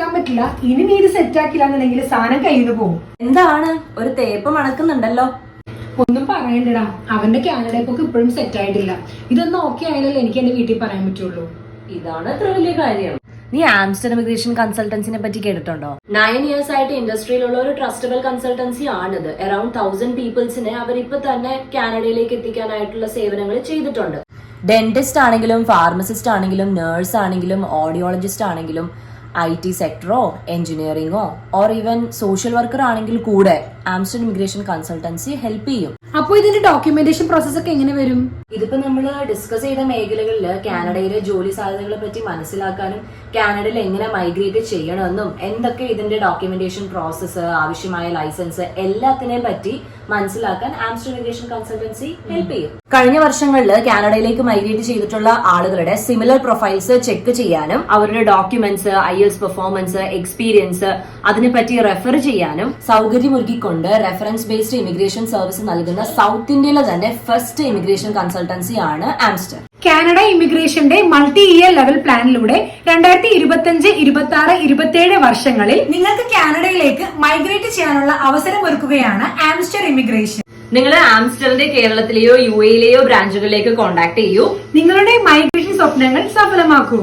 നിൽക്കാൻ പറ്റില്ല. ഇനി നീ ഇത് സെറ്റ് ആക്കില്ല എന്നുണ്ടെങ്കിൽ സാധനം കയ്യിൽ നിന്ന് പോകും. എന്താണ് ഒരു തേപ്പ് മണക്കുന്നുണ്ടല്ലോ? ഒന്നും പറയണ്ടടാ, അവന്റെ കാനഡയൊക്കെ ഇപ്പോഴും സെറ്റ് ആയിട്ടില്ല. ഇതൊന്നും ഓക്കെ ആയാലല്ലേ എനിക്ക് എന്റെ വീട്ടിൽ പറയാൻ പറ്റുള്ളൂ. ഇതാണ് ഇത്ര വലിയ കാര്യം. നീ ആംസ്റ്റർഡം ഇമിഗ്രേഷൻ കൺസൾട്ടൻസിനെ പറ്റി കേട്ടിട്ടുണ്ടോ? 9 years ആയിട്ട് ഇൻഡസ്ട്രിയിലുള്ള ഒരു ട്രസ്റ്റബിൾ കൺസൾട്ടൻസി ആണിത്. അറൌണ്ട് 1000 പീപ്പിൾസിനെ അവരിപ്പോ തന്നെ കാനഡയിലേക്ക് എത്തിക്കാനായിട്ടുള്ള സേവനങ്ങൾ ചെയ്തിട്ടുണ്ട്. ഡെന്റിസ്റ്റ് ആണെങ്കിലും ഫാർമസിസ്റ്റ് ആണെങ്കിലും നഴ്സ് ആണെങ്കിലും ഓഡിയോളജിസ്റ്റ് ആണെങ്കിലും IT സെക്ടറോ എഞ്ചിനീയറിംഗോ ഓർ ഈവൻ സോഷ്യൽ വർക്കർ ആണെങ്കിൽ കൂടെ ആംസ്റ്റർഡം ഇമിഗ്രേഷൻ കൺസൾട്ടൻസി ഹെൽപ്പ് ചെയ്യും. അപ്പൊ ഇതിന്റെ ഡോക്യുമെന്റേഷൻ പ്രോസസ് ഒക്കെ എങ്ങനെ വരും? ഇതിപ്പോ നമ്മൾ ഡിസ്കസ് ചെയ്ത മേഖലകളിൽ കാനഡയിലെ ജോലി സാധ്യതകളെ പറ്റി മനസ്സിലാക്കാനും കാനഡയിൽ എങ്ങനെ മൈഗ്രേറ്റ് ചെയ്യണമെന്നും എന്തൊക്കെ ഇതിന്റെ ഡോക്യുമെന്റേഷൻ പ്രോസസ്സ്, ആവശ്യമായ ലൈസൻസ് എല്ലാത്തിനെയും പറ്റി മനസ്സിലാക്കാൻ ആംസ്റ്റർഡം ഇമിഗ്രേഷൻ കൺസൾട്ടൻസി ഹെൽപ്പ് ചെയ്യും. കഴിഞ്ഞ വർഷങ്ങളിൽ കാനഡയിലേക്ക് മൈഗ്രേറ്റ് ചെയ്തിട്ടുള്ള ആളുകളുടെ സിമിലർ പ്രൊഫൈൽസ് ചെക്ക് ചെയ്യാനും അവരുടെ ഡോക്യുമെന്റ്സ്, IELTS പെർഫോമൻസ്, എക്സ്പീരിയൻസ് അതിനെപ്പറ്റി റെഫർ ചെയ്യാനും സൗകര്യമൊരുക്കിക്കൊണ്ട് റെഫറൻസ് ബേസ്ഡ് ഇമിഗ്രേഷൻ സർവീസ് നൽകുന്ന സൗത്ത് ഇന്ത്യയിലെ തന്നെ ഫസ്റ്റ് ഇമിഗ്രേഷൻ കൺസൾട്ടൻസി ആണ് ആംസ്റ്റർ. കാനഡ ഇമിഗ്രേഷന്റെ മൾട്ടി ഇയർ ലെവൽ പ്ലാനിലൂടെ 2025, 26, 27 വർഷങ്ങളിൽ നിങ്ങൾക്ക് കാനഡയിലേക്ക് മൈഗ്രേറ്റ് ചെയ്യാനുള്ള അവസരം ഒരുക്കുകയാണ് ആംസ്റ്റർ ഇമിഗ്രേഷൻ. നിങ്ങൾ ആംസ്റ്ററിന്റെ കേരളത്തിലെയോ UAE യിലെയോ ബ്രാഞ്ചുകളിലേക്ക് കോൺടാക്ട് ചെയ്യൂ. നിങ്ങളുടെ മൈഗ്രേഷൻ സ്വപ്നങ്ങൾ സഫലമാക്കൂ.